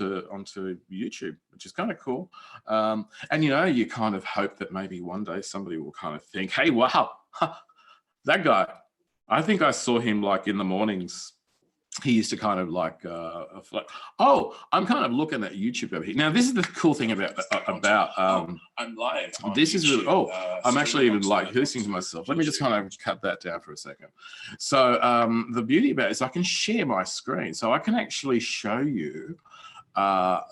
onto YouTube, which is kind of cool. And you know, you kind of hope that maybe one day somebody will kind of think, hey, wow, that guy, I think I saw him like in the mornings. He used to kind of like, oh, I'm kind of looking at YouTube over here. Now, this is the cool thing about I'm live. This is really, I'm actually even like listening to myself. Let me just kind of cut that down for a second. So the beauty about it is I can share my screen. So I can actually show you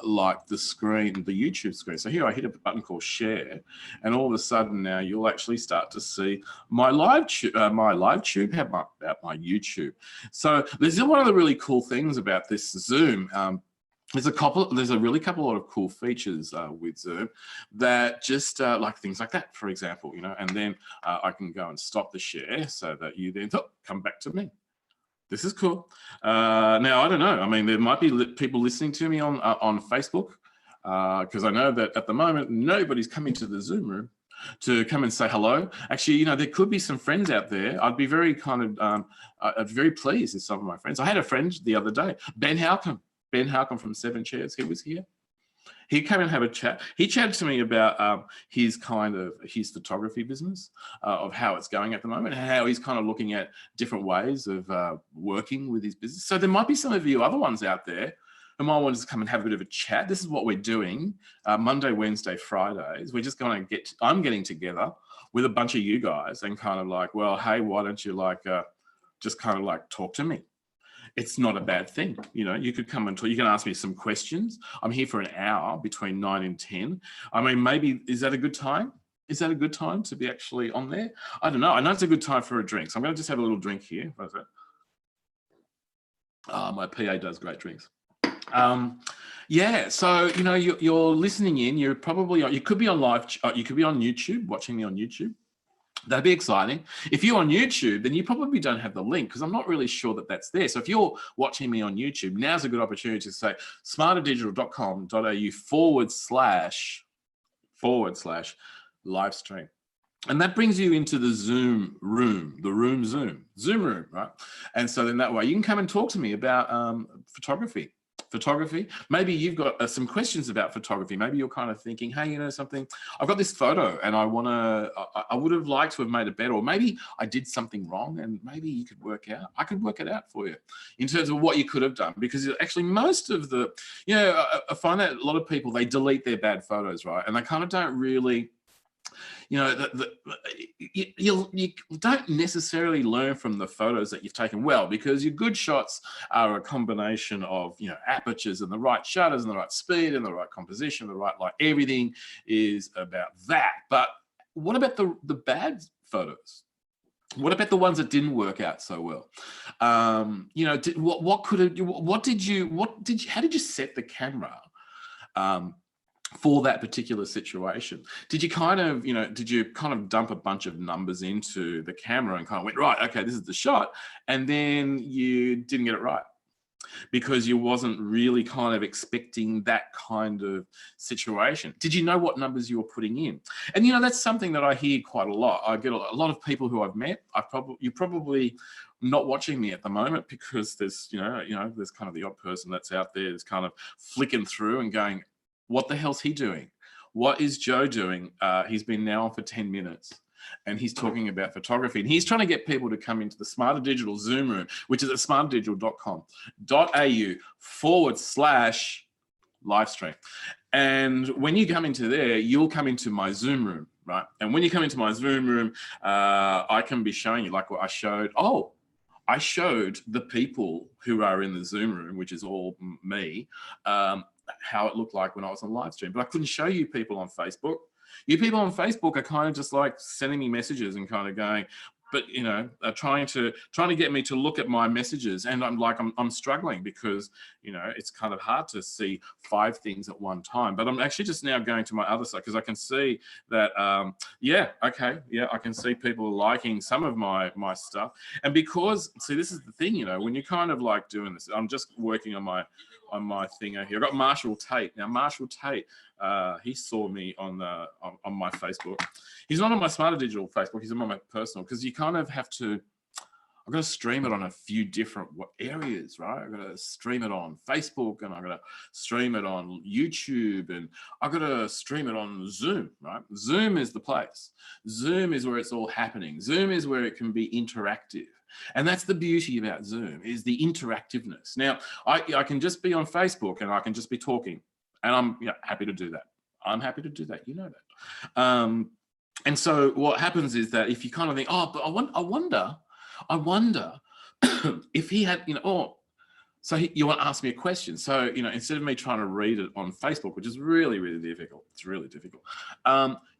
like the screen, the YouTube screen. So here I hit a button called share, and all of a sudden now you'll actually start to see my live tube about my YouTube. So this is one of the really cool things about this Zoom. There's a really couple of cool features with Zoom that just like things like that, for example, you know, and then I can go and stop the share so that you then come back to me. This is cool. Now, I don't know. I mean, there might be people listening to me on Facebook because I know that at the moment, nobody's coming to the Zoom room to come and say hello. Actually, you know, there could be some friends out there. I'd be very kind of, I'd be very pleased if some of my friends. I had a friend the other day, Ben Halcombe from 7 Chairs. He was here. He came and had a chat. He chatted to me about his photography business, of how it's going at the moment, and how he's kind of looking at different ways of working with his business. So there might be some of you other ones out there who might want to come and have a bit of a chat. This is what we're doing Monday, Wednesday, Fridays. We're just going to I'm getting together with a bunch of you guys and kind of like, well, hey, why don't you like just kind of like talk to me? It's not a bad thing. You know, you could come and talk, you can ask me some questions. I'm here for an hour between 9 and 10. I mean, maybe, is that a good time? Is that a good time to be actually on there? I don't know. I know it's a good time for a drink. So I'm going to just have a little drink here. What is it? My PA does great drinks. Yeah, so, you know, you're listening in. You're probably, you could be on live, you could be on YouTube, watching me on YouTube. That'd be exciting. If you're on YouTube, then you probably don't have the link because I'm not really sure that that's there. So if you're watching me on YouTube, now's a good opportunity to say smarterdigital.com.au /live stream. And that brings you into the Zoom room, Zoom room, right? And so then that way you can come and talk to me about photography. Maybe you've got some questions about photography. Maybe you're kind of thinking, hey, you know something, I've got this photo and I would have liked to have made it better, or maybe I did something wrong and maybe you could I could work it out for you in terms of what you could have done. Because actually most of the, you know, I find that a lot of people, they delete their bad photos, right? And they kind of don't really, you know, you don't necessarily learn from the photos that you've taken well, because your good shots are a combination of, you know, apertures and the right shutters and the right speed and the right composition, the right light. Everything is about that. But what about the bad photos? What about the ones that didn't work out so well? You know, how did you set the camera for that particular situation? Did you kind of, you know, dump a bunch of numbers into the camera and kind of went, right, okay, this is the shot, and then you didn't get it right because you wasn't really kind of expecting that kind of situation? Did you know what numbers you were putting in? And, you know, that's something that I hear quite a lot. I get a lot of people who I've met. You're probably not watching me at the moment because there's, you know, there's kind of the odd person that's out there that's kind of flicking through and going, what the hell's he doing? What is Joe doing? He's been now on for 10 minutes and he's talking about photography, and he's trying to get people to come into the Smarter Digital Zoom room, which is at smarterdigital.com.au/live stream. And when you come into there, you'll come into my Zoom room, right? And when you come into my Zoom room, I can be showing you like what I showed. I showed the people who are in the Zoom room, which is all me, how it looked like when I was on live stream. But I couldn't show you people on Facebook. You people on Facebook are kind of just like sending me messages and kind of going, but, you know, trying to get me to look at my messages. And I'm struggling because, you know, it's kind of hard to see 5 things at one time. But I'm actually just now going to my other side because I can see that, I can see people liking some of my stuff. And because, see, this is the thing, you know, when you're kind of like doing this, I'm just working on my thing over here. I've got Marshall Tate. Now, Marshall Tate, he saw me on my Facebook. He's not on my Smarter Digital Facebook. He's on my personal, because you kind of have to, I've got to stream it on a few different areas, right? I've got to stream it on Facebook, and I've got to stream it on YouTube, and I've got to stream it on Zoom, right? Zoom is the place. Zoom is where it's all happening. Zoom is where it can be interactive. And that's the beauty about Zoom, is the interactiveness. Now, I can just be on Facebook and I can just be talking, and I'm happy to do that. I'm happy to do that. You know that. And so what happens is that if you kind of think, oh, but I wonder if he had, you want to ask me a question. So, instead of me trying to read it on Facebook, which is really, really difficult, it's really difficult.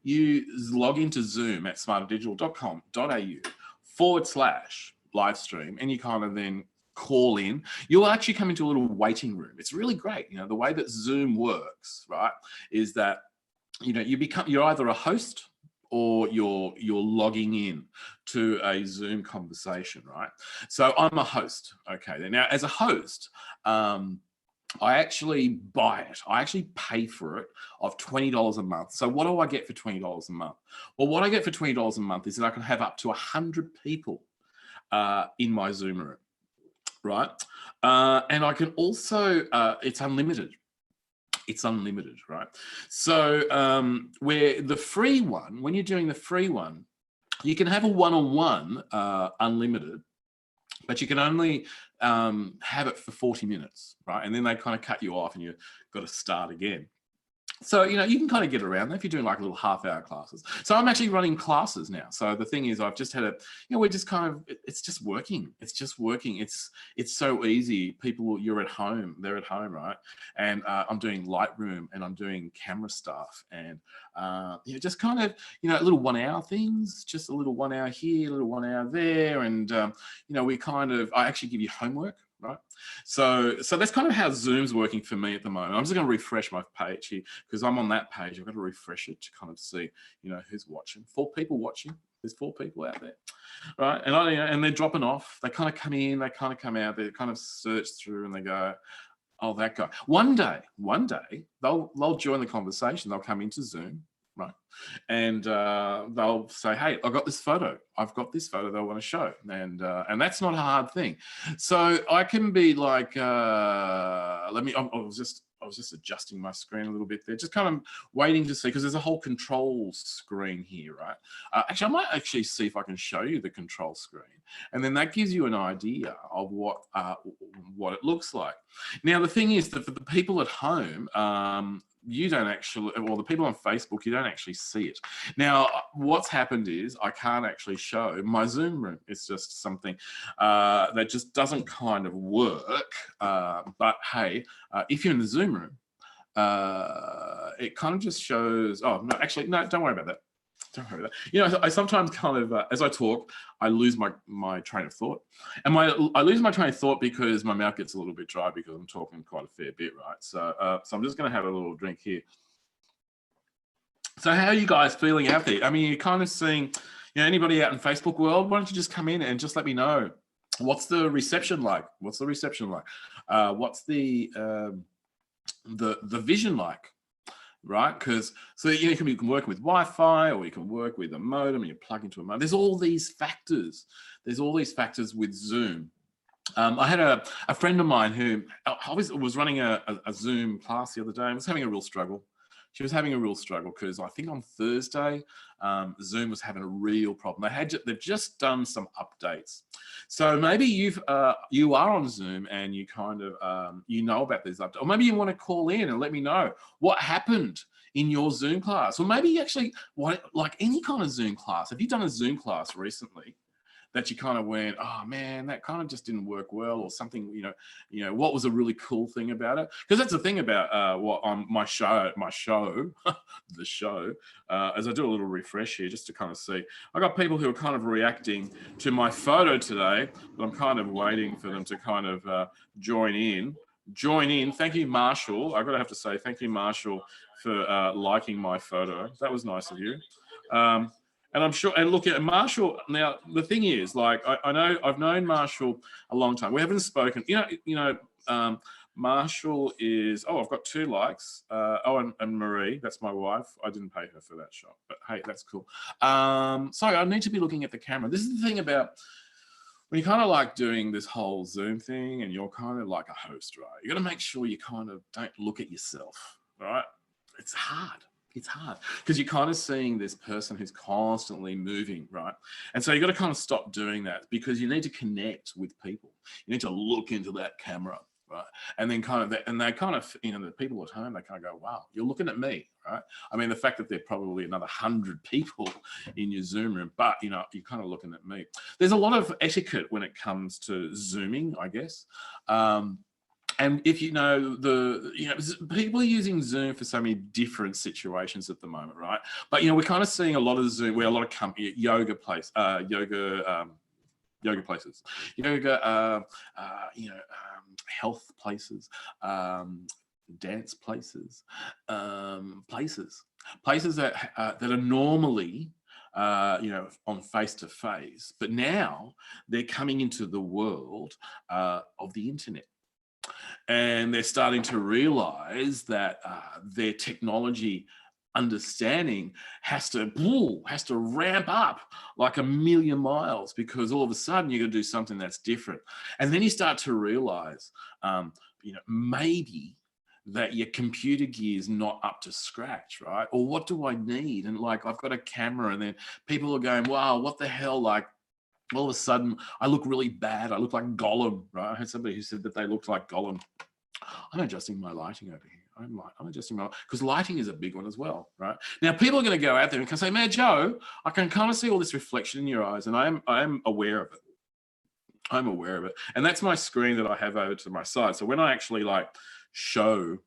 You log into Zoom at smarterdigital.com.au/live stream, and you kind of then call in. You'll actually come into a little waiting room. It's really great. The way that Zoom works, right, is that, you're either a host or you're logging in to a Zoom conversation, right? So I'm a host. Okay, now as a host, I actually buy it. I actually pay for it of $20 a month. So what do I get for $20 a month? Well, what I get for $20 a month is that I can have up to 100 people in my Zoom room, right? And I can also, it's unlimited. It's unlimited, right? So where the free one, when you're doing the free one, you can have a one-on-one unlimited, but you can only have it for 40 minutes, right? And then they kind of cut you off and you've got to start again. So, you can kind of get around that if you're doing like little half-hour classes. So I'm actually running classes now. So the thing is, I've just had we're just kind of, it's just working. It's just working. It's so easy. People, they're at home, right? And I'm doing Lightroom and I'm doing camera stuff and, just kind of, little 1 hour things, just a little 1 hour here, a little 1 hour there. And, I actually give you homework. Right. So that's kind of how Zoom's working for me at the moment. I'm just going to refresh my page here because I'm on that page. I've got to refresh it to kind of see, who's watching. 4 people watching. There's 4 people out there. Right. And they're dropping off. They kind of come in, they kind of come out, they kind of search through and they go, oh, that guy. One day, they'll join the conversation. They'll come into Zoom. Right. And they'll say, hey, I've got this photo that I want to show. And that's not a hard thing. So I can be like, I was just adjusting my screen a little bit there, just kind of waiting to see, because there's a whole control screen here, right? Actually, I might actually see if I can show you the control screen. And then that gives you an idea of what it looks like. Now, the thing is that for the people at home, you don't actually, well, the people on Facebook, you don't actually see it. Now, what's happened is I can't actually show my Zoom room. It's just something that just doesn't kind of work. But hey, if you're in the Zoom room, it kind of just shows, oh, no, actually, no, don't worry about that. Don't worry about that. I sometimes kind of, as I talk, I lose my train of thought. And I lose my train of thought because my mouth gets a little bit dry because I'm talking quite a fair bit, right? So I'm just going to have a little drink here. So how are you guys feeling out there? I mean, you're kind of seeing, anybody out in Facebook world, why don't you just come in and just let me know. What's the reception like? What's the reception like? What's the vision like? Right? Because you can be working with Wi-Fi, or you can work with a modem and you plug into a modem. There's all these factors. There's all these factors with Zoom. I had a friend of mine who was running a Zoom class the other day and was having a real struggle. She was having a real struggle because I think on Thursday, Zoom was having a real problem. They've just done some updates. So maybe you are on Zoom and you kind of, about these updates, or maybe you want to call in and let me know what happened in your Zoom class. Or maybe actually, like any kind of Zoom class, have you done a Zoom class recently that you kind of went, oh man, that kind of just didn't work well, or something, what was a really cool thing about it? Because that's the thing about on my show, the show, as I do a little refresh here, just to kind of see, I got people who are kind of reacting to my photo today, but I'm kind of waiting for them to kind of join in. Thank you, Marshall. I've got to have to say thank you, Marshall, for liking my photo. That was nice of you. And I'm sure, and look at Marshall. Now, the thing is, like, I know I've known Marshall a long time. We haven't spoken. Marshall is, I've got 2 likes. And Marie, that's my wife. I didn't pay her for that shot, but hey, that's cool. Sorry, I need to be looking at the camera. This is the thing about, when you're kind of like doing this whole Zoom thing and you're kind of like a host, right? You got to make sure you kind of don't look at yourself, right? It's hard. It's hard because you're kind of seeing this person who's constantly moving, right? And so you got to kind of stop doing that because you need to connect with people. You need to look into that camera, right? And then kind of, and they kind of, you know, the people at home, they kind of go, wow, you're looking at me, right? I mean, the fact that there are probably another 100 people in your Zoom room, but, you know, you're kind of looking at me. There's a lot of etiquette when it comes to Zooming, I guess. And if you know people are using Zoom for so many different situations at the moment, right? But you know, we're kind of seeing a lot of Zoom, where a lot of company yoga places, health places, dance places, places that are normally on face to face, but now they're coming into the world of the internet. And they're starting to realize that their technology understanding has to ramp up like a million miles, because all of a sudden you're going to do something that's different. And then you start to realize, maybe that your computer gear is not up to scratch, right? Or what do I need? And like, I've got a camera, and then people are going, wow, what the hell? Like, all of a sudden, I look really bad. I look like Gollum, right? I had somebody who said that they looked like Gollum. I'm adjusting my lighting over here. I'm adjusting my, because lighting is a big one as well, right? Now, people are going to go out there and can say, man, Joe, I can kind of see all this reflection in your eyes, and I'm aware of it. I'm aware of it. And that's my screen that I have over to my side. So when I actually like show,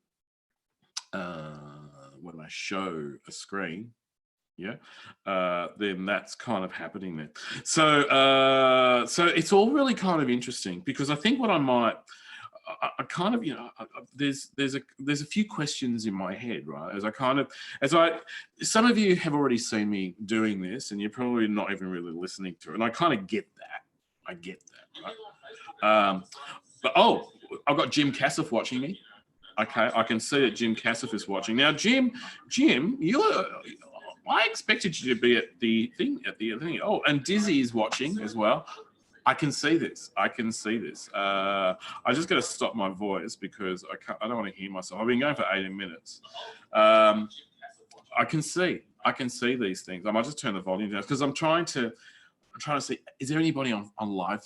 when I show a screen, then that's kind of happening there. So so it's all really kind of interesting, because I think what I might, I kind of, there's a few questions in my head, right? Some of you have already seen me doing this, and you're probably not even really listening to it, and I kind of get that. I get that, right? But I've got Jim Cassif watching me. Okay, I can see that Jim Cassif is watching now. Jim, I expected you to be at the thing. Oh, and Dizzy is watching as well. I can see this. I just got to stop my voice because I don't want to hear myself. I've been going for 18 minutes. I can see these things. I might just turn the volume down because I'm trying to see. Is there anybody on live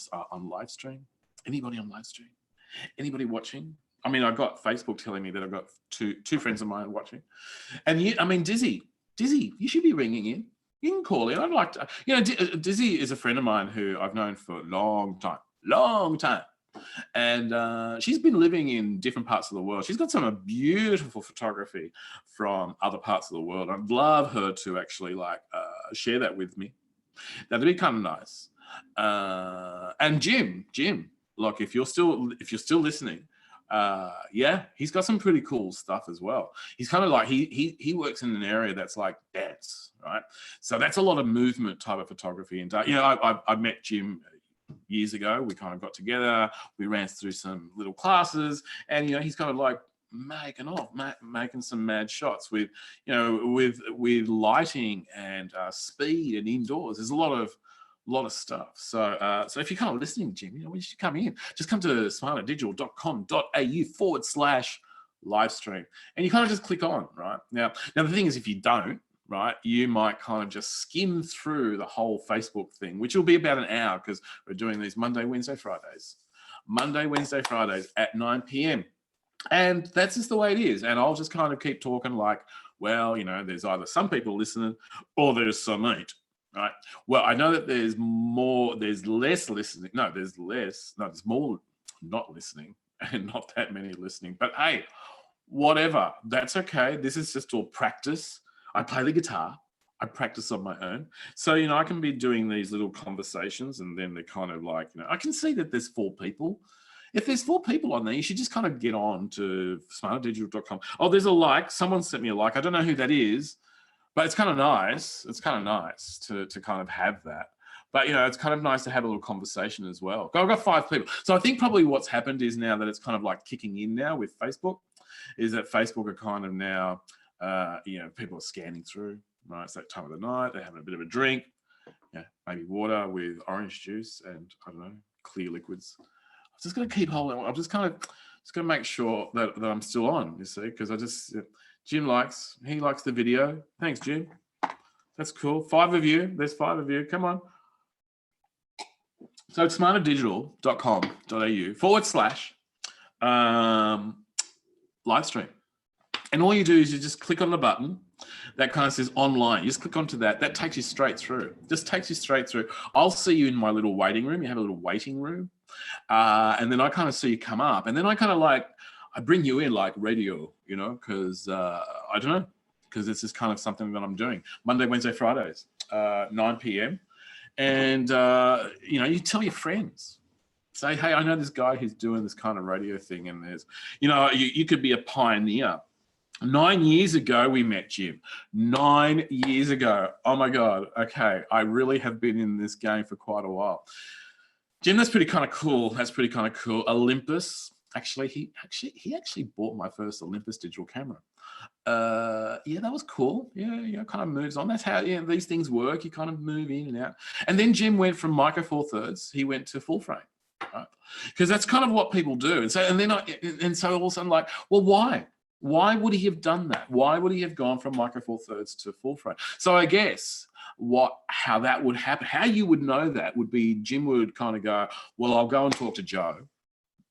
stream? Anybody on live stream? Anybody watching? I mean, I've got Facebook telling me that I've got two friends of mine watching, and Dizzy, you should be ringing in. You can call in. I'd like to, Dizzy is a friend of mine who I've known for a long time. And she's been living in different parts of the world. She's got some beautiful photography from other parts of the world. I'd love her to actually share that with me. That'd be kind of nice. And Jim, like if you're still listening, he's got some pretty cool stuff as well. He's kind of like, he works in an area that's like dance, right? So that's a lot of movement type of photography. And I met Jim years ago. We kind of got together, we ran through some little classes, and he's kind of like making some mad shots with lighting and speed and indoors. There's a lot of stuff. So if you're kind of listening, Jim, when you should come in, just come to smarterdigital.com.au/live stream, and you kind of just click on, right? Now the thing is, if you don't, right, you might kind of just skim through the whole Facebook thing, which will be about an hour, because we're doing these Monday, Wednesday, Fridays at 9 p.m. And that's just the way it is. And I'll just kind of keep talking like, well, there's either some people listening or there's some ain't. Right. Well, I know that there's less listening. No, there's more not listening, and not that many listening. But hey, whatever. That's okay. This is just all practice. I play the guitar. I practice on my own. So, I can be doing these little conversations, and then they're kind of like, I can see that there's 4 people. If there's 4 people on there, you should just kind of get on to smarterdigital.com. Oh, there's a like. Someone sent me a like. I don't know who that is. But it's kind of nice. It's kind of nice to kind of have that. But, it's kind of nice to have a little conversation as well. I've got 5 people. So I think probably what's happened is now that it's kind of like kicking in now with Facebook, is that Facebook are kind of now, people are scanning through, right? It's that time of the night. They're having a bit of a drink. Yeah, maybe water with orange juice and I don't know, clear liquids. I'm just going to keep holding. I'm just kind of going to make sure that I'm still on, you see, because Jim likes the video. Thanks, Jim. That's cool. 5 of you. There's 5 of you. Come on. So smarterdigital.com.au /live stream. And all you do is you just click on the button that kind of says online. You just click onto that. That takes you straight through. Just takes you straight through. I'll see you in my little waiting room. You have a little waiting room. And then I kind of see you come up. And then I kind of I bring you in like radio, you know, because I don't know, because this is kind of something that I'm doing. Monday, Wednesday, Fridays, 9 p.m. And, you know, you tell your friends. Say, hey, I know this guy who's doing this kind of radio thing. And there's, you know, you could be a pioneer. 9 years ago, we met Jim. 9 years ago. Oh my God. Okay. I really have been in this game for quite a while. Jim, that's pretty kind of cool. That's pretty kind of cool. Olympus. Actually, he actually bought my first Olympus digital camera. Yeah, that was cool. Yeah, kind of moves on. That's how these things work. You kind of move in and out. And then Jim went from micro four thirds. He went to full frame. Right? Because that's kind of what people do. And so all of a sudden, like, well, why? Why would he have done that? Why would he have gone from micro four thirds to full frame? So I guess how that would happen, how you would know that would be Jim would kind of go, well, I'll go and talk to Joe,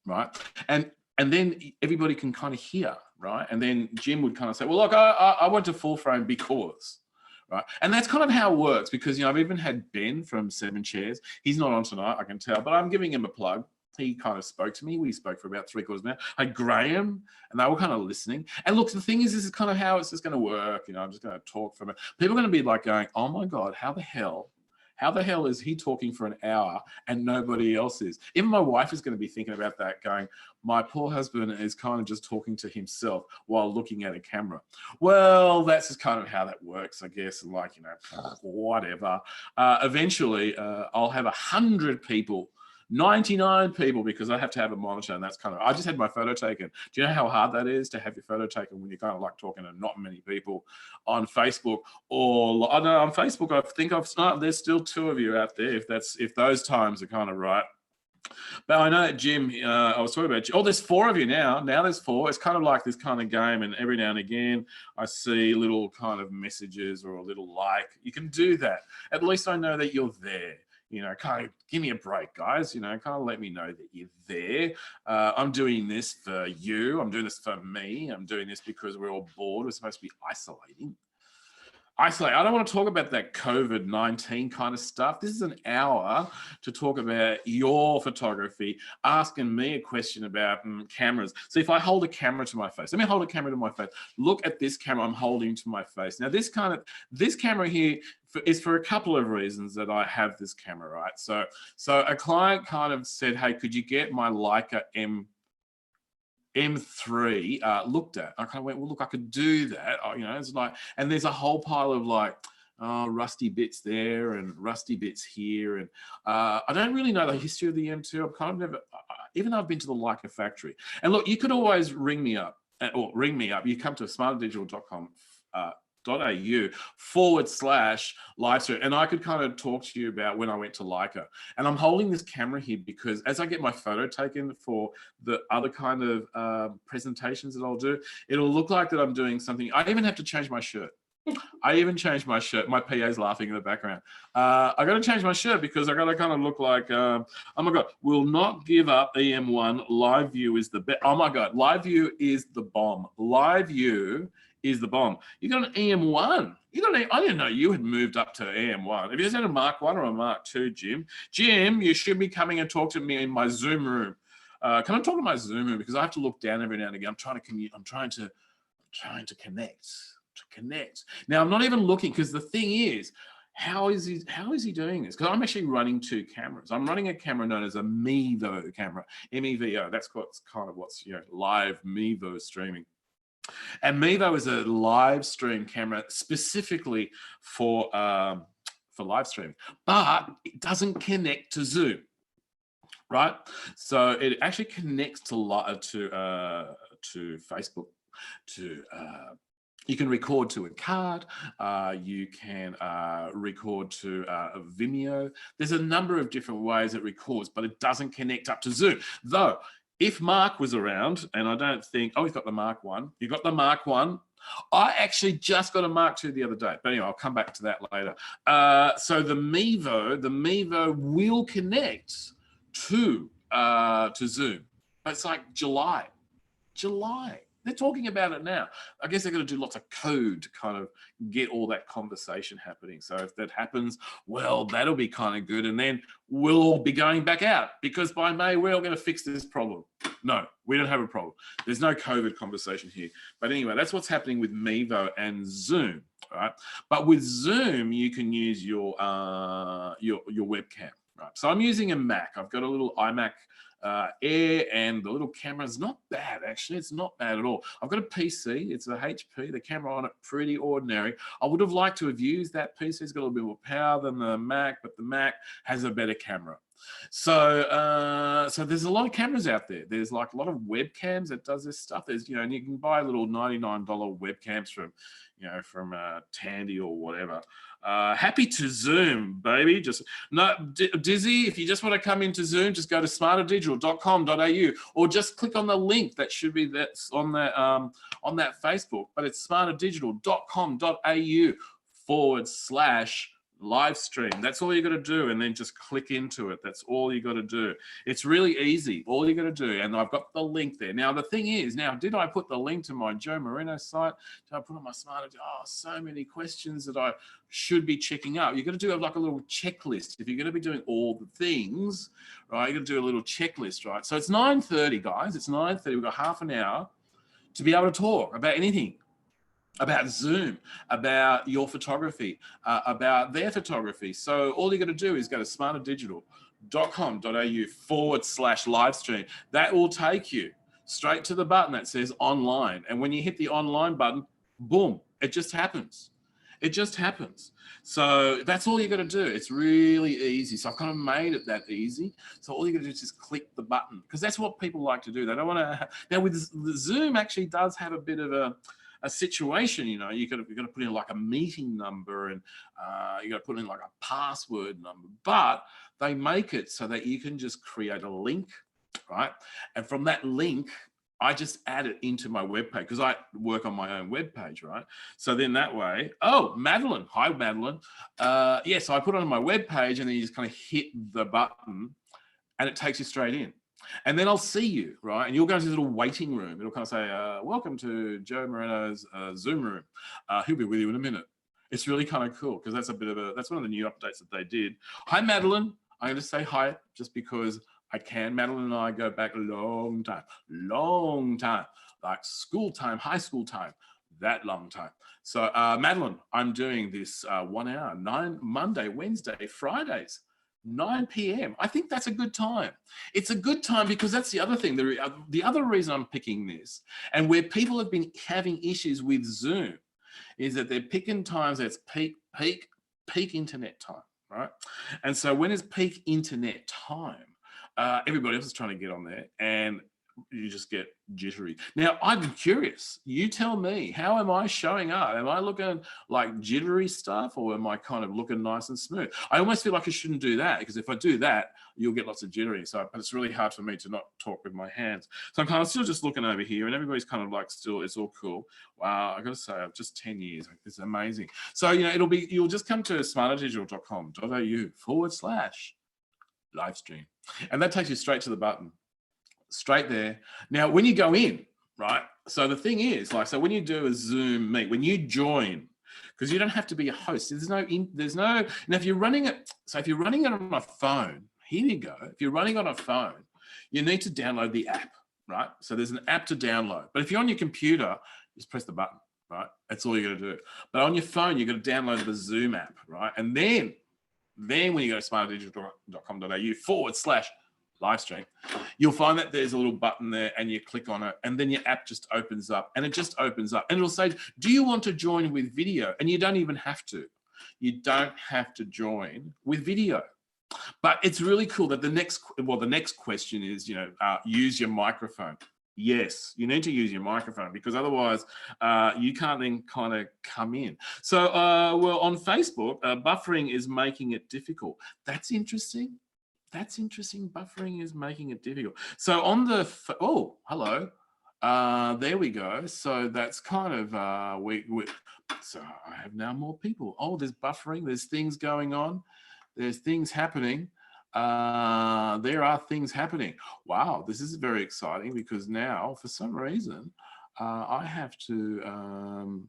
right? And then everybody can kind of hear, right? And then Jim would kind of say, well, look, I went to full frame because, right? And that's kind of how it works because, you know, I've even had Ben from 7 Chairs. He's not on tonight, I can tell, but I'm giving him a plug. He kind of spoke to me. We spoke for about 3/4 of an hour. I had Graham, and they were kind of listening. And look, the thing is, this is kind of how it's just going to work. You know, I'm just going to talk for a minute. People are going to be like going, oh my God, how the hell is he talking for an hour and nobody else is? Even my wife is going to be thinking about that going, my poor husband is kind of just talking to himself while looking at a camera. Well, that's just kind of how that works, I guess. And like, you know, whatever. Eventually, I'll have 100 people 99 people because I have to have a monitor, and that's kind of, I just had my photo taken. Do you know how hard that is to have your photo taken when you're kind of like talking to not many people on Facebook or I don't know, on Facebook? I think there's still 2 of you out there if those times are kind of right. But I know that Jim, I was talking about, there's 4 of you now. Now there's 4. It's kind of like this kind of game, and every now and again I see little kind of messages or a little like. You can do that. At least I know that you're there. You know, kind of give me a break, guys. You know, kind of let me know that you're there. I'm doing this for you. I'm doing this for me. I'm doing this because we're all bored. We're supposed to be isolating. I don't want to talk about that COVID-19 kind of stuff. This is an hour to talk about your photography, asking me a question about cameras. So if I hold a camera to my face, let me hold a camera to my face. Look at this camera I'm holding to my face. Now, this camera here is for a couple of reasons that I have this camera, right? So a client kind of said, hey, could you get my Leica M3 looked at? I kind of went, well, look, I could do that. You know, it's like, and there's a whole pile of like rusty bits there and rusty bits here. And I don't really know the history of the M2. I've kind of never, even though I've been to the Leica factory. And look, you could always ring me up. You come to smarterdigital.com.au/live stream, and I could kind of talk to you about when I went to Leica. And I'm holding this camera here because as I get my photo taken for the other kind of presentations that I'll do, it'll look like that I'm doing something. I even have to change my shirt. I even changed my shirt. My PA's laughing in the background. I got to change my shirt because I got to kind of look like, oh my God, will not give up EM1. Live view is the best. Oh my God, live view is the bomb. Live view is the bomb. You got an EM1. I didn't know you had moved up to EM1. Have you just had a Mark 1 or a Mark 2, Jim? Jim, you should be coming and talk to me in my Zoom room. Can I talk to my Zoom room because I have to look down every now and again. I'm trying to commute. I'm trying to connect. Now I'm not even looking because the thing is, how is he doing this? Because I'm actually running 2 cameras. I'm running a camera known as a Mevo camera, MEVO. That's kind of what's live Mevo streaming. And Mevo is a live stream camera specifically for live streaming, but it doesn't connect to Zoom, right? So it actually connects to Facebook, to You can record to a card. You can record to a Vimeo. There's a number of different ways it records, but it doesn't connect up to Zoom. Though, if Mark was around, and I don't think, oh, he's got the Mark 1. You've got the Mark 1. I actually just got a Mark 2 the other day. But anyway, I'll come back to that later. So the Mevo will connect to Zoom. It's like July. They're talking about it now. I guess they're going to do lots of code to kind of get all that conversation happening. So if that happens, well, that'll be kind of good. And then we'll all be going back out because by May, we're all going to fix this problem. No, we don't have a problem. There's no COVID conversation here. But anyway, that's what's happening with Mevo and Zoom. All right. But with Zoom, you can use your webcam. Right. So I'm using a Mac. I've got a little iMac Air, and the little camera is not bad, actually. It's not bad at all. I've got a PC. It's a HP. The camera on it, pretty ordinary. I would have liked to have used that PC. It's got a little bit more power than the Mac, but the Mac has a better camera. So there's a lot of cameras out there. There's like a lot of webcams that does this stuff. There's, you know, and you can buy little $99 webcams from Tandy or whatever. Happy to Zoom, baby. Just no, Dizzy, if you just want to come into Zoom, just go to smarterdigital.com.au or just click on the link that should be that's on that Facebook. But it's smarterdigital.com.au/live stream. That's all you got to do, and then just click into it. That's all you got to do. It's really easy. All you got to do, and I've got the link there. Now the thing is, did I put the link to my Joe Moreno site? Did I put on my Smart? Oh, so many questions that I should be checking out. You're going to do like a little checklist. If you're going to be doing all the things, right? You're going to do a little checklist, right? So it's 9:30, guys. It's 9:30. We've got half an hour to be able to talk about anything. About Zoom, about your photography, about their photography. So all you got to do is go to smarterdigital.com.au/live stream. That will take you straight to the button that says online. And when you hit the online button, boom, it just happens. It just happens. So that's all you got to do. It's really easy. So I've kind of made it that easy. So all you got to do is just click the button because that's what people like to do. They don't want to. Now with the Zoom actually does have a bit of a situation, you got to put in like a meeting number and you got to put in like a password number, but they make it so that you can just create a link, right? And from that link, I just add it into my webpage because I work on my own webpage, right? So then that way, oh, Madeline, hi Madeline. Yeah, so I put it on my webpage and then you just kind of hit the button and it takes you straight in. And then I'll see you, right? And you'll go to this little waiting room. It'll kind of say, welcome to Joe Moreno's Zoom room. He'll be with you in a minute. It's really kind of cool because that's one of the new updates that they did. Hi, Madeline. I'm going to say hi just because I can. Madeline and I go back a long time, like school time, high school time, that long time. So Madeline, I'm doing this 1 hour, Monday, Wednesday, Fridays. 9 p.m. I think that's a good time. It's a good time because that's the other thing. The other reason I'm picking this and where people have been having issues with Zoom is that they're picking times that's peak internet time, right? And so when it's peak internet time, everybody else is trying to get on there and you just get jittery. Now, I'm curious. You tell me, how am I showing up? Am I looking like jittery stuff or am I kind of looking nice and smooth? I almost feel like I shouldn't do that because if I do that, you'll get lots of jittery. So but it's really hard for me to not talk with my hands. So I'm kind of still just looking over here and everybody's kind of like still, it's all cool. Wow, I got to say, I've just 10 years. It's amazing. So, you'll just come to smarterdigital.com.au/live stream. And that takes you straight to the button. Straight there. Now, when you go in, right? So the thing is, so when you do a Zoom meet, when you join, because you don't have to be a host. Now if you're running it, on a phone, here you go. If you're running on a phone, you need to download the app, right? So there's an app to download. But if you're on your computer, just press the button, right? That's all you got to do. But on your phone, you got to download the Zoom app, right? And then when you go to smarterdigital.com.au/live stream, you'll find that there's a little button there and you click on it and then your app just opens up and it just opens up and it'll say, do you want to join with video? And you don't even have to. You don't have to join with video. But it's really cool that the next question is, use your microphone. Yes, you need to use your microphone because otherwise you can't then kind of come in. So, well, on Facebook, buffering is making it difficult. That's interesting. That's interesting. Buffering is making it difficult. So on the, oh, hello. There we go. So that's kind of, so I have now more people. Oh, there's buffering. There's things going on. There's things happening. There are things happening. Wow, this is very exciting because now, for some reason, I have to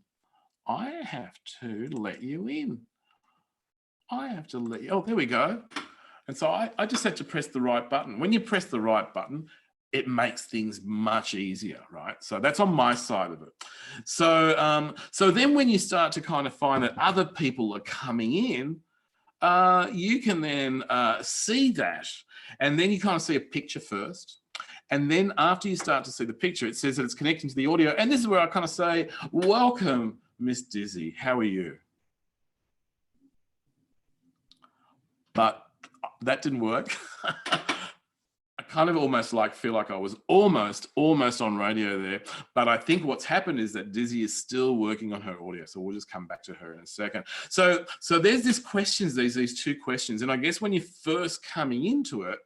let you in. I have to let you. Oh, there we go. And so I just had to press the right button. When you press the right button, it makes things much easier, right? So that's on my side of it. So, so then when you start to kind of find that other people are coming in, you can then see that. And then you kind of see a picture first. And then after you start to see the picture, it says that it's connecting to the audio. And this is where I kind of say, welcome, Miss Dizzy. How are you? But that didn't work. I kind of almost feel like I was almost on radio there. But I think what's happened is that Dizzy is still working on her audio. So we'll just come back to her in a second. So there's these questions, these two questions. And I guess when you're first coming into it,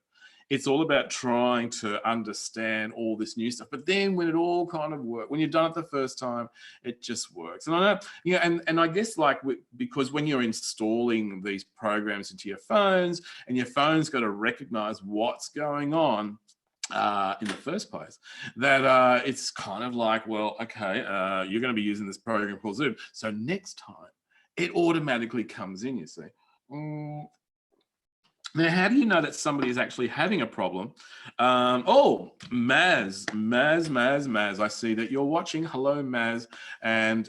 it's all about trying to understand all this new stuff. But then when it all kind of works, when you've done it the first time, it just works. And I know, yeah, and I guess because when you're installing these programs into your phones and your phone's got to recognize what's going on in the first place, that it's kind of like, well, okay, you're going to be using this program called Zoom. So next time it automatically comes in, you see. Now, how do you know that somebody is actually having a problem? Oh, Maz, I see that you're watching. Hello, Maz. And,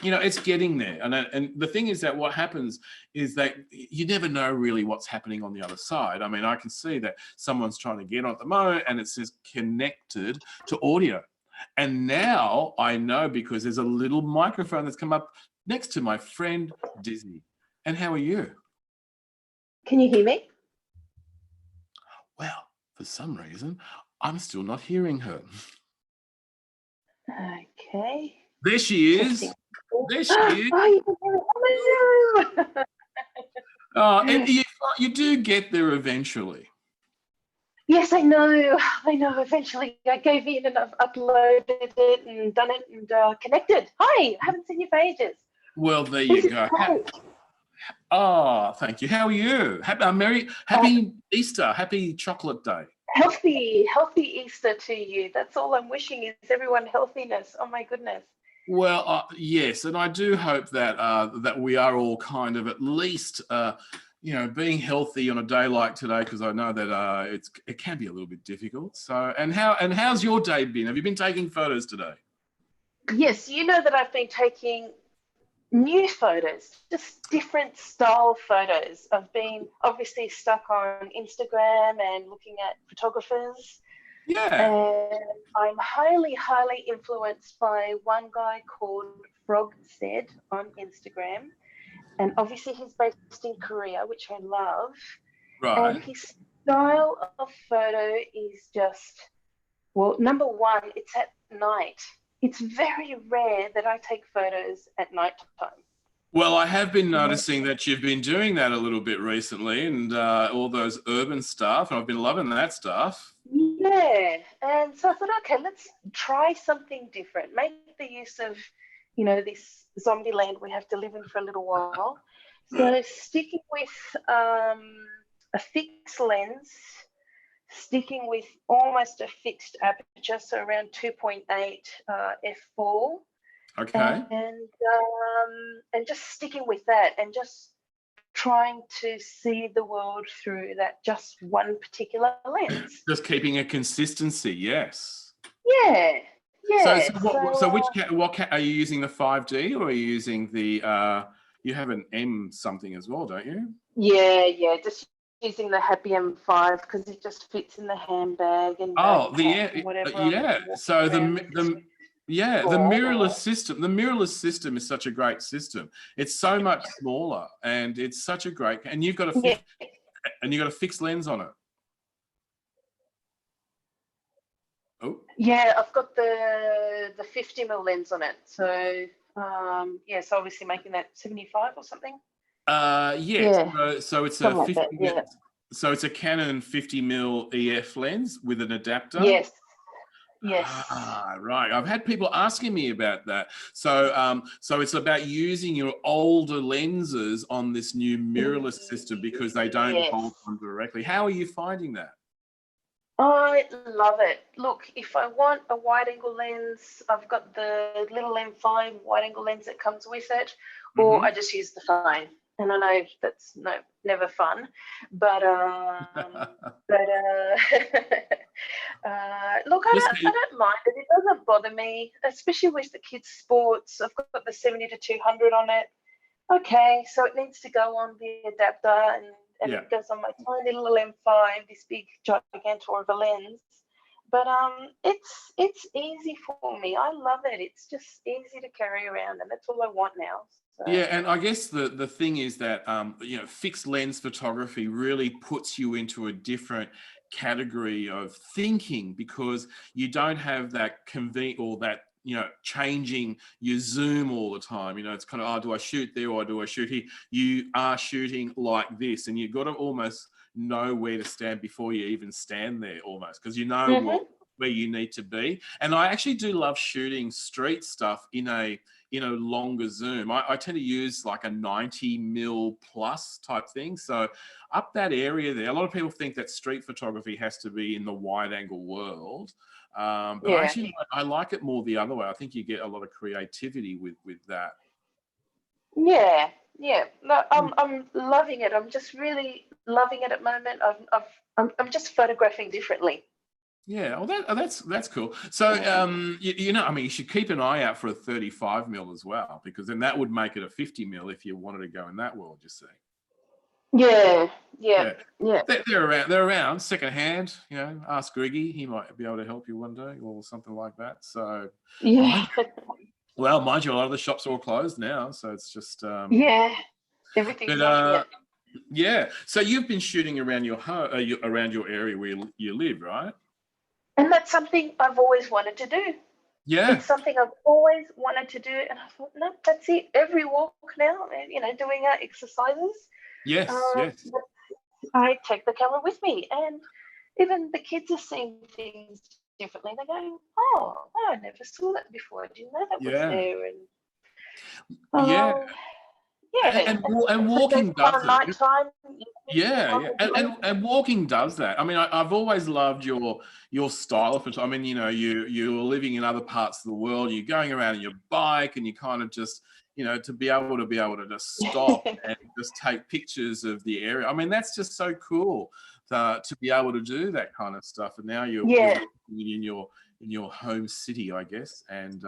you know, it's getting there. And the thing is that what happens is that you never know really what's happening on the other side. I mean, I can see that someone's trying to get on at the moment and it says connected to audio. And now I know because there's a little microphone that's come up next to my friend Dizzy. And how are you? Can you hear me? Well, for some reason, I'm still not hearing her. Okay. There she is. There she is. Oh, you can hear me. Oh, and you do get there eventually. Yes, I know. Eventually, I gave in and I've uploaded it and done it and connected. Hi, I haven't seen you for ages. Well, there you go. Oh, thank you. How are you? Happy Easter. Happy chocolate day. Healthy Easter to you. That's all I'm wishing is everyone healthiness. Oh my goodness. Well, yes, and I do hope that that we are all kind of at least, you know, being healthy on a day like today, because I know that it can be a little bit difficult. So, and how's your day been? Have you been taking photos today? Yes, you know that I've been taking new photos, just different style photos. I've been obviously stuck on Instagram and looking at photographers. Yeah. And I'm highly influenced by one guy called Frog Said on Instagram. And obviously he's based in Korea, which I love. Right. And his style of photo is just, well, number one, it's at night. It's very rare that I take photos at night time. Well, I have been noticing that you've been doing that a little bit recently and all those urban stuff, and I've been loving that stuff. Yeah, and so I thought, okay, let's try something different. Make the use of, you know, this zombie land we have to live in for a little while. So sticking with a fixed lens, sticking with almost a fixed aperture, so around 2.8 f4. Okay. And just sticking with that and just trying to see the world through that just one particular lens. Just keeping a consistency, yes. Yeah. What are you using, the 5D, or are you using the you have an M something as well, don't you? Yeah, just using the Happy M5 because it just fits in the handbag and whatever. Yeah. So the mirrorless system. The mirrorless system is such a great system. It's so much smaller, and it's such a great. And you've got a fixed lens on it. Oh, Yeah, I've got the 50 mm lens on it. So yeah, so obviously making that 75 or something. yes. Yeah, So it's a something like that. 50. Yeah. So it's a Canon 50mm EF lens with an adapter. Yes. Yes. Ah, right. I've had people asking me about that. So it's about using your older lenses on this new mirrorless system because they don't Yes. bolt on directly. How are you finding that? I love it. Look, if I want a wide angle lens, I've got the little M5 wide angle lens that comes with it, or I just use the phone. And I know that's never fun, but but look, I don't mind it. It doesn't bother me, especially with the kids' sports. I've got the 70 to 200 on it. Okay, so it needs to go on the adapter, and Yeah. it goes on my tiny little M5, this big gigantor of a lens. But it's easy for me. I love it. It's just easy to carry around, and that's all I want now. So. Yeah, and I guess the thing is that fixed lens photography really puts you into a different category of thinking because you don't have that or that changing your zoom all the time. It's kind of, oh, do I shoot there or do I shoot here? You are shooting like this, and you've got to almost know where to stand before you even stand there, almost, because where you need to be. And I actually do love shooting street stuff in a longer zoom. I tend to use like a 90mm plus type thing. So up that area there, a lot of people think that street photography has to be in the wide angle world. But I like it more the other way. I think you get a lot of creativity with that. Yeah. No, I'm loving it. I'm just really loving it at the moment. I'm just photographing differently. Yeah, well, that's cool. So, you should keep an eye out for a 35mm as well, because then that would make it a 50mm if you wanted to go in that world. You see. Yeah. They're around. They're around secondhand. Ask Griggy; he might be able to help you one day, or something like that. So, Yeah. mind you, a lot of the shops are all closed now, so it's just yeah. Everything's not. Yeah. So you've been shooting around your home, around your area where you live, right? And that's something I've always wanted to do. Yeah. It's something I've always wanted to do. And I thought, no, that's it. Every walk now, doing our exercises. Yes. I take the camera with me. And even the kids are seeing things differently. They're going, oh, I never saw that before. I didn't know that was there. And and walking does it. Nighttime. Yeah. And walking does that. I mean, I've always loved your style of photography. I mean, you're living in other parts of the world. You're going around on your bike, and you kind of just, to be able to just stop and just take pictures of the area. I mean, that's just so cool to be able to do that kind of stuff. And now you're in your home city, I guess, and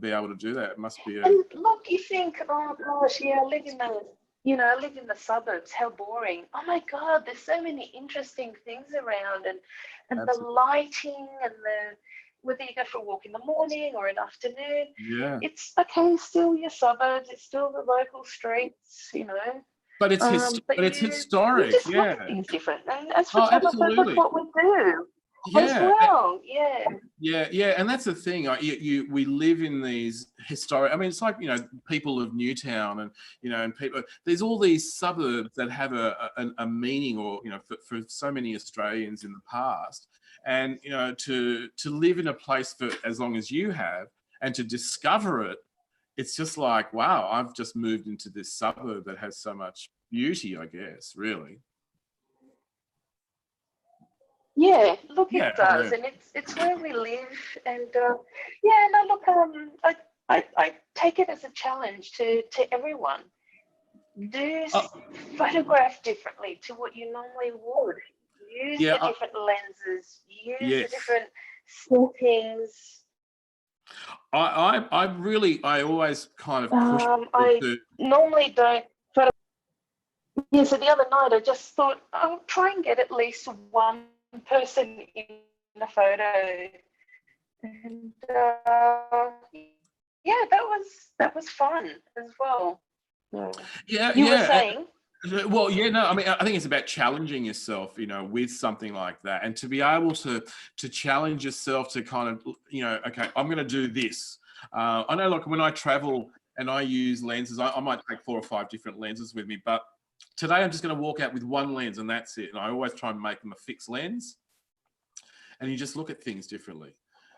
be able to do that. It must be And look, you think, oh gosh, I live in the suburbs. How boring! Oh my God, there's so many interesting things around, and the lighting, and whether you go for a walk in the morning or an afternoon. Yeah, it's okay. Still your suburbs. It's still the local streets. But it's historic. You just look at things different, and as photographers, absolutely. that's what we do. As well, and that's the thing. We live in these historic. I mean, it's like people of Newtown, and people. There's all these suburbs that have a meaning, or for so many Australians in the past, and to live in a place for as long as you have, and to discover it, it's just like, wow, I've just moved into this suburb that has so much beauty. I guess, really. Yeah, look, it does, and it's where we live, and I take it as a challenge to everyone. Do photograph differently to what you normally would. Use the different lenses. Use the different settings. I always kind of push. I normally don't. Yeah, so the other night I just thought I'll try and get at least one person in the photo, and that was fun as well. Yeah, you were saying? Well, yeah, no, I mean, I think it's about challenging yourself, with something like that, and to be able to challenge yourself to kind of, okay, I'm going to do this. I know, like when I travel and I use lenses, I might take 4 or 5 different lenses with me, but today I'm just going to walk out with one lens and that's it. And I always try and make them a fixed lens, and you just look at things differently.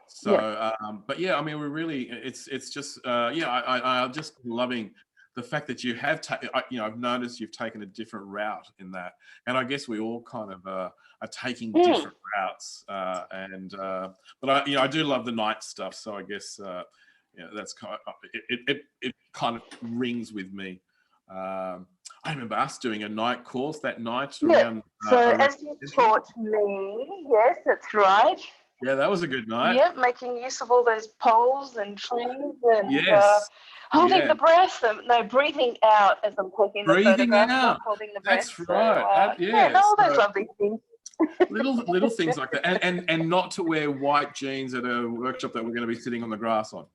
So, but yeah, I mean, we're really, it's just, I'm just loving the fact that you have, I've noticed you've taken a different route in that. And I guess we all kind of are taking different routes. But I do love the night stuff. So I guess, that's kind of, it kind of rings with me. I remember us doing a night course that night around. As you taught me, yes, that's right. Yeah, that was a good night. Yeah, making use of all those poles and trees and holding the breath. Breathing out as I'm taking the photograph, not holding the breath. That's right. All those lovely things. little things like that, and not to wear white jeans at a workshop that we're going to be sitting on the grass on.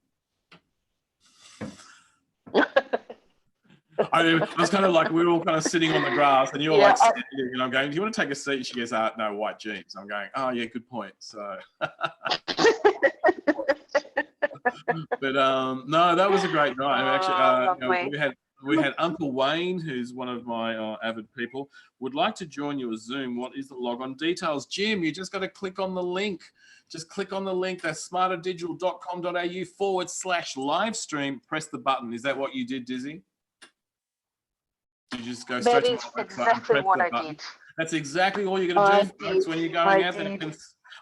I was kind of like, we were all kind of sitting on the grass, and you're like standing, and I'm going, do you want to take a seat? She goes, no, white jeans. I'm going, oh yeah, good point. So, but no, that was a great night. Actually, we had Uncle Wayne, who's one of my avid people, would like to join you as Zoom. What is the log-on details? Jim, you just got to click on the link. Just click on the link. That's smarterdigital.com.au/live stream. Press the button. Is that what you did, Dizzy? You just go straight to the exactly what I did. That's exactly all you're going to do, folks, when you're going out there.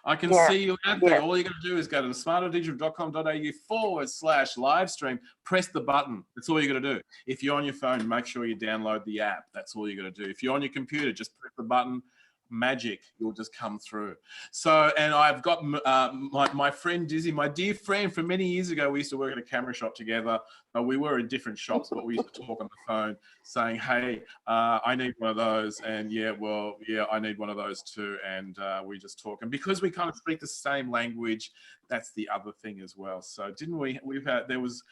I can see you out there. All you're going to do is go to the smarterdigital.com.au/live stream. Press the button. That's all you're going to do. If you're on your phone, make sure you download the app. That's all you're going to do. If you're on your computer, just press the button. Magic, you'll just come through. So, and I've got my friend Dizzy, my dear friend from many years ago. We used to work at a camera shop together. We were in different shops, but we used to talk on the phone saying, hey, I need one of those. And I need one of those too. And we just talk. And because we kind of speak the same language, that's the other thing as well. So didn't we? That was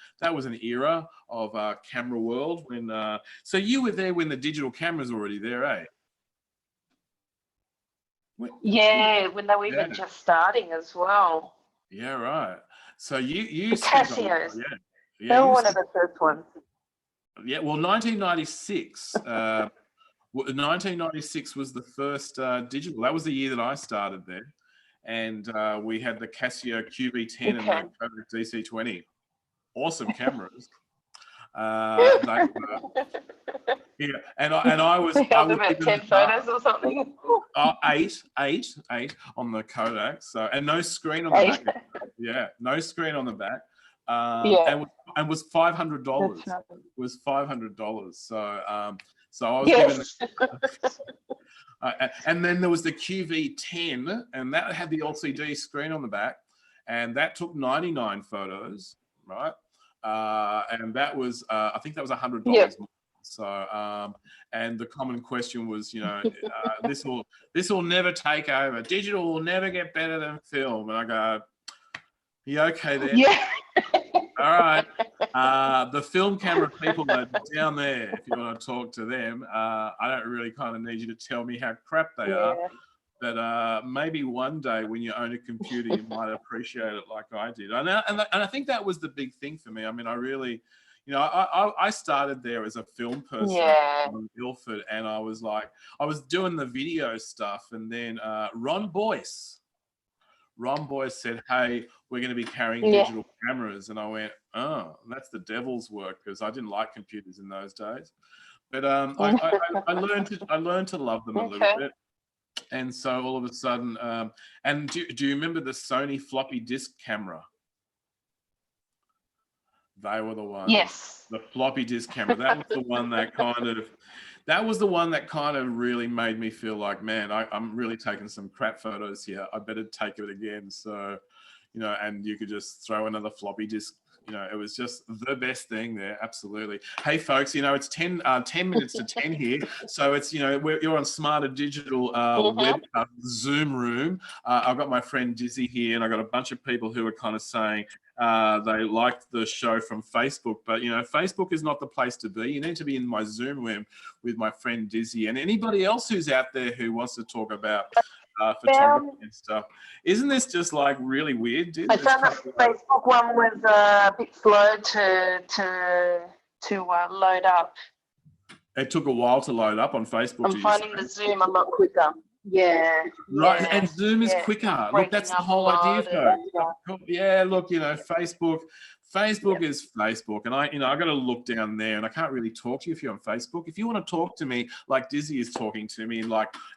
an era of camera world when, so you were there when the digital camera's already there, eh? Yeah, when they were even just starting as well. Yeah, right. So you the Casios. They were one of the first ones. Yeah, well, 1996. 1996 was the first digital. That was the year that I started there, and we had the Casio QV10 and the Kodak DC20. Awesome cameras. And I was about 10 photos or something. 8 on the Kodak. So, and no screen on the back. Yeah, no screen on the back. And was $500. Was $500. So I was given. And then there was the QV10, and that had the LCD screen on the back, and that took 99 photos, right? And that was, I think that was $100 more. So, and the common question was, this will never take over. Digital will never get better than film. And I go, you okay there? Yeah. All right. The film camera people are down there. If you want to talk to them, I don't really kind of need you to tell me how crap they are. But maybe one day when you own a computer, you might appreciate it like I did. And I think that was the big thing for me. I mean, I really, I started there as a film person in Ilford, and I was doing the video stuff, and then Ron Boyce said, hey, we're going to be carrying digital cameras. And I went, oh, that's the devil's work, because I didn't like computers in those days. But I learned to love them a little bit. And so all of a sudden, and do you remember the Sony floppy disk camera? They were the ones. Yes. The floppy disk camera. That was the one that kind of really made me feel like, man, I'm really taking some crap photos here. I better take it again. So, and you could just throw another floppy disk. It was just the best thing there. Absolutely. Hey, folks, it's 10 minutes to 10 here. So it's, you're on Smarter Digital web Zoom room. I've got my friend Dizzy here, and I've got a bunch of people who are kind of saying, They liked the show from Facebook, but you know, Facebook is not the place to be. You need to be in my Zoom room with my friend Dizzy and anybody else who's out there who wants to talk about photography and stuff. Isn't this just like really weird, Diz? I found the Facebook one was a bit slow to load up. It took a while to load up on Facebook. I'm finding the Zoom a lot quicker. Yeah. Right, yeah, and Zoom is quicker. Look, that's the whole idea, though. Yeah, look, you know, Facebook is Facebook, and I got to look down there, and I can't really talk to you if you're on Facebook. If you want to talk to me like Dizzy is talking to me,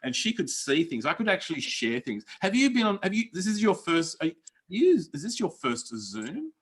and she could see things, I could actually share things. This is your first? Is this your first Zoom?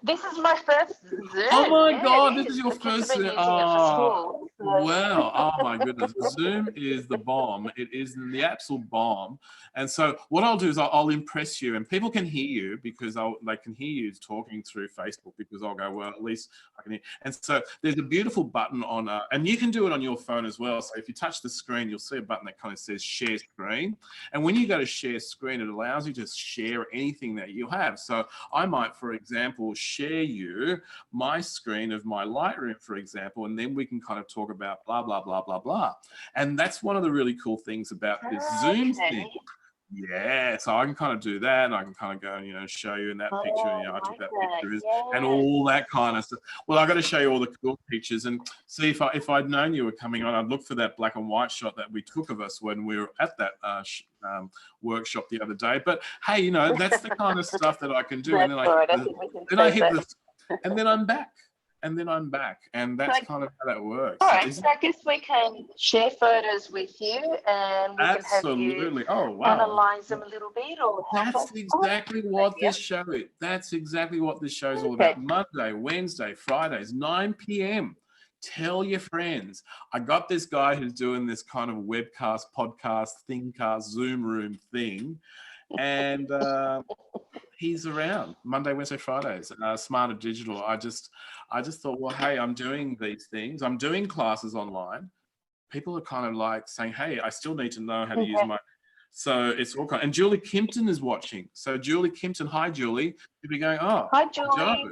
This is my first Zoom. Oh my God, this is your first Zoom. Oh, well, oh my goodness. Zoom is the bomb. It is the absolute bomb. And so what I'll do is I'll impress you, and people can hear you because they can hear you talking through Facebook, because I'll go, well, at least I can hear. And so there's a beautiful button on, and you can do it on your phone as well. So if you touch the screen, you'll see a button that kind of says share screen. And when you go to share screen, it allows you to share anything that you have. So I might, for example, share you my screen of my Lightroom, for example, and then we can kind of talk about blah, blah, blah, blah, blah. And that's one of the really cool things about this Zoom thing. Yeah, so I can kind of do that, and I can kind of go and, you know, show you in that picture, you know, I took that picture, and all that kind of stuff. Well, I got to show you all the cool pictures, and see if I'd known you were coming on, I'd look for that black and white shot that we took of us when we were at that workshop the other day. But hey, you know, that's the kind of stuff that I can do, and then I hit this, and then I'm back. And then I'm back, and that's kind of how that works. All right, so I guess we can share photos with you, and we can have you analyze them a little bit, or help us. That's exactly what this show is. That's exactly what this show is all about. Monday, Wednesday, Fridays, 9 p.m. Tell your friends. I got this guy who's doing this kind of webcast, podcast, ThingCast, Zoom room thing, and he's around Monday, Wednesday, Fridays. Smarter Digital. I just thought, well, hey, I'm doing these things. I'm doing classes online. People are kind of like saying, hey, I still need to know how to use my. So it's all kind. And Julie Kimpton is watching. So Julie Kimpton, hi Julie. You'll be going, oh, hi Julie.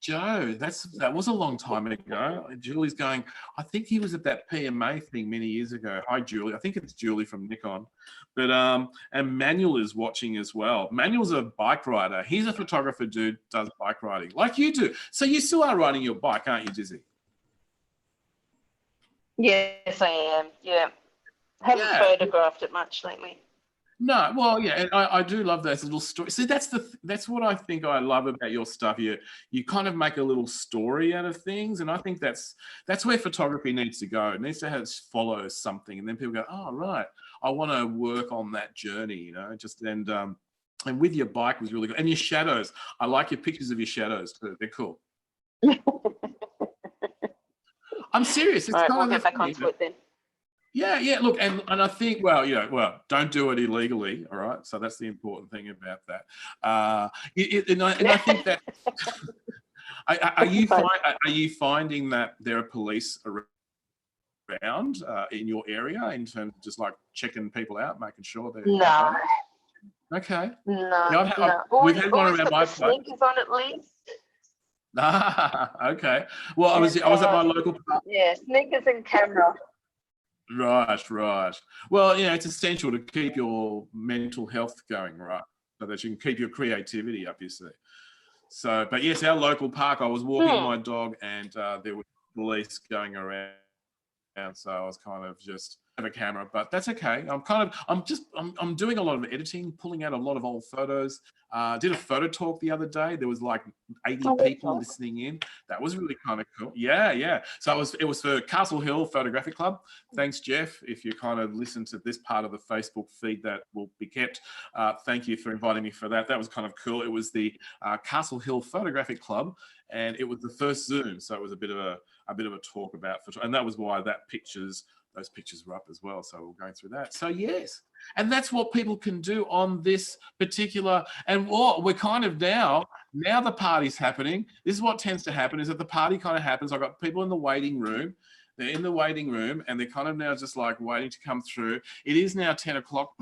Joe, that was a long time ago. Julie's going, I think he was at that PMA thing many years ago. Hi, Julie. I think it's Julie from Nikon. But and Manuel is watching as well. Manuel's a bike rider. He's a photographer dude, does bike riding like you do. So you still are riding your bike, aren't you, Dizzy? Yes, I am. Yeah. Haven't photographed it much lately. No, well, yeah, and I do love those little stories. See, that's what I think I love about your stuff. You kind of make a little story out of things, and I think that's where photography needs to go. It needs to follow something, and then people go, oh, right, I want to work on that journey, you know. And with your bike was really good, and your shadows. I like your pictures of your shadows too. They're cool. I'm serious. It's all right, we'll get back onto it then. Yeah. Look, and I think, well, don't do it illegally, all right? So that's the important thing about that. And I think that are you finding that there are police around in your area in terms of just like checking people out, making sure they're no. Okay. No. We've had one around my place. Sneakers on at least. Okay. Well, I was at my local park. Yeah, sneakers and camera. Right. Well, you know, it's essential to keep your mental health going, right? So that you can keep your creativity up, you see. So, but yes, our local park, I was walking my dog, and there were police going around. And so I was kind of just have a camera, but that's okay. I'm doing a lot of editing, pulling out a lot of old photos. Did a photo talk the other day. There was like 80 people listening in. That was really kind of cool. Yeah. So it was for Castle Hill Photographic Club. Thanks, Jeff. If you kind of listen to this part of the Facebook feed, that will be kept. Thank you for inviting me for that. That was kind of cool. It was the Castle Hill Photographic Club, and it was the first Zoom. So it was a bit of a talk about photography, and that was why those pictures were up as well. So we're going through that. So yes, and that's what people can do on this particular, and what we're kind of now the party's happening. This is what tends to happen, is that the party kind of happens. I've got people in the waiting room. They're in the waiting room, and they're kind of now just like waiting to come through. It is now 10 o'clock,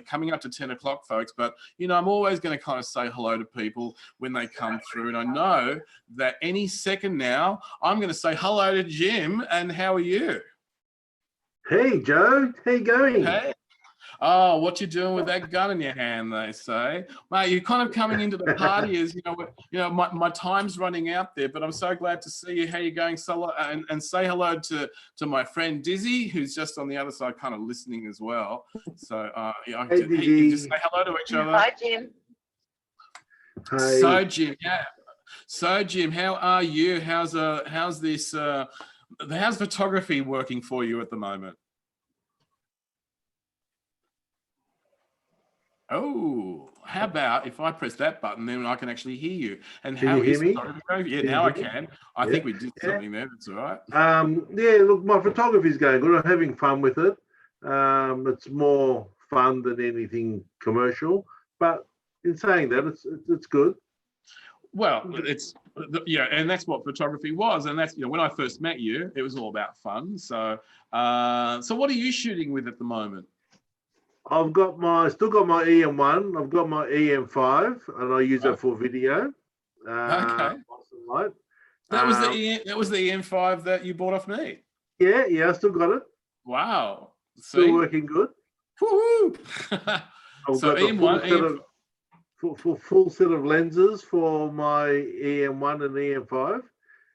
coming up to 10 o'clock, folks. But, you know, I'm always going to kind of say hello to people when they come through. And I know that any second now, I'm going to say hello to Jim. And how are you? Hey, Joe. How you going? Hey. Oh, what you doing with that gun in your hand, they say. Mate, you're kind of coming into the party as, my time's running out there, but I'm so glad to see you. How you going, solo? And say hello to my friend Dizzy, who's just on the other side kind of listening as well. So, Hey, Dizzy. just say hello to each other. Hi, Jim. Hey. So, Jim, how are you? How's photography working for you at the moment? Oh, how about if I press that button, then I can actually hear you. And Can how you hear is me? Yeah, now I can. I think we did something there. That's all right. Yeah, look, my photography's going good. I'm having fun with it. It's more fun than anything commercial. But in saying that, it's good. Well, and that's what photography was. And that's, when I first met you, it was all about fun. So, so what are you shooting with at the moment? I've still got my EM1. I've got my EM5, and I use it for video. Okay. Light. That was the EM5 that you bought off me. Yeah, I still got it. Wow. Still working good. Woo-hoo. I've So got the EM1, full set of lenses for my EM1 and EM5.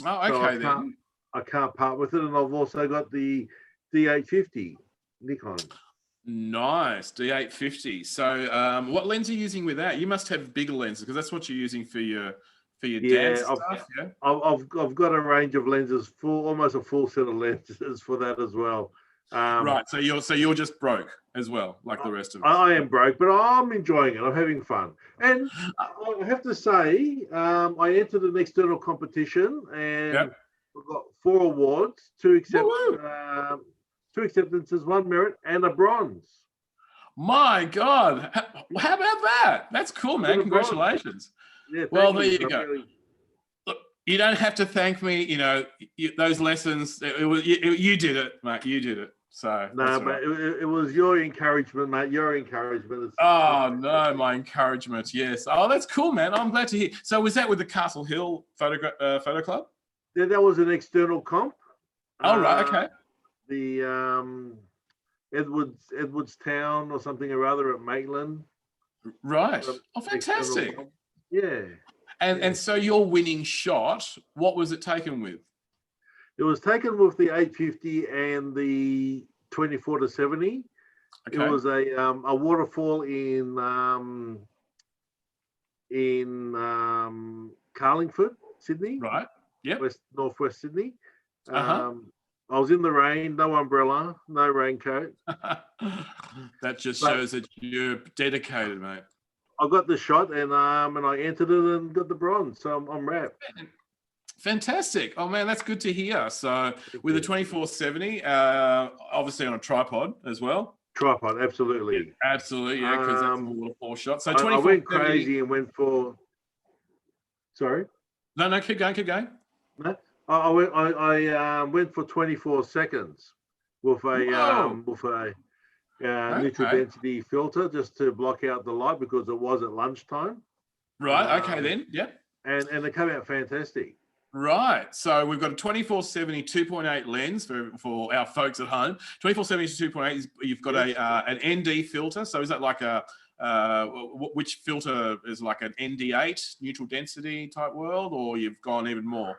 Oh, okay, so I can't part with it, and I've also got the D850 Nikon. Nice, D850. So, what lens are you using with that? You must have bigger lenses because that's what you're using for your dance stuff. Yeah, I've got a range of lenses, almost a full set of lenses for that as well. Right. So you're just broke as well, like the rest of us. I am broke, but I'm enjoying it. I'm having fun, and I have to say, I entered an external competition and I got 4 awards, 2 acceptances, 1 merit, and a bronze. My God, how about that? That's cool, man. Congratulations. Yeah, well, there you go. Look, you don't have to thank me. Those lessons. You did it, mate. You did it. So no, but it was your encouragement, mate. Your encouragement. No, my encouragement. Yes. Oh, that's cool, man. I'm glad to hear. So was that with the Castle Hill Photo Club? Yeah, that was an external comp. Oh, right. Okay. The Edwards Town or something or other at Maitland. Right. Oh, fantastic. Yeah. And so your winning shot, what was it taken with? It was taken with the 850 and the 24-70. Okay. It was a waterfall in Carlingford, Sydney. Right. Yep. Northwest Sydney. I was in the rain, no umbrella, no raincoat. That just shows that you're dedicated, mate. I got the shot and I entered it and got the bronze, so I'm wrapped. Fantastic. Oh, man, that's good to hear. So with the 24-70, obviously on a tripod as well. Tripod, absolutely. Yeah, absolutely, yeah, because that's a waterfall shot. So 24-70. I went crazy and went for... Sorry? No, keep going. No? I went for 24 seconds with a neutral density filter just to block out the light because it was at lunchtime. Right. Okay. Then. Yep. And it came out fantastic. Right. So we've got a 24-70 2.8 lens for our folks at home. 24-70 to 2.8. You've got an ND filter. So is that like which filter is like an ND8 neutral density type world, or you've gone even more?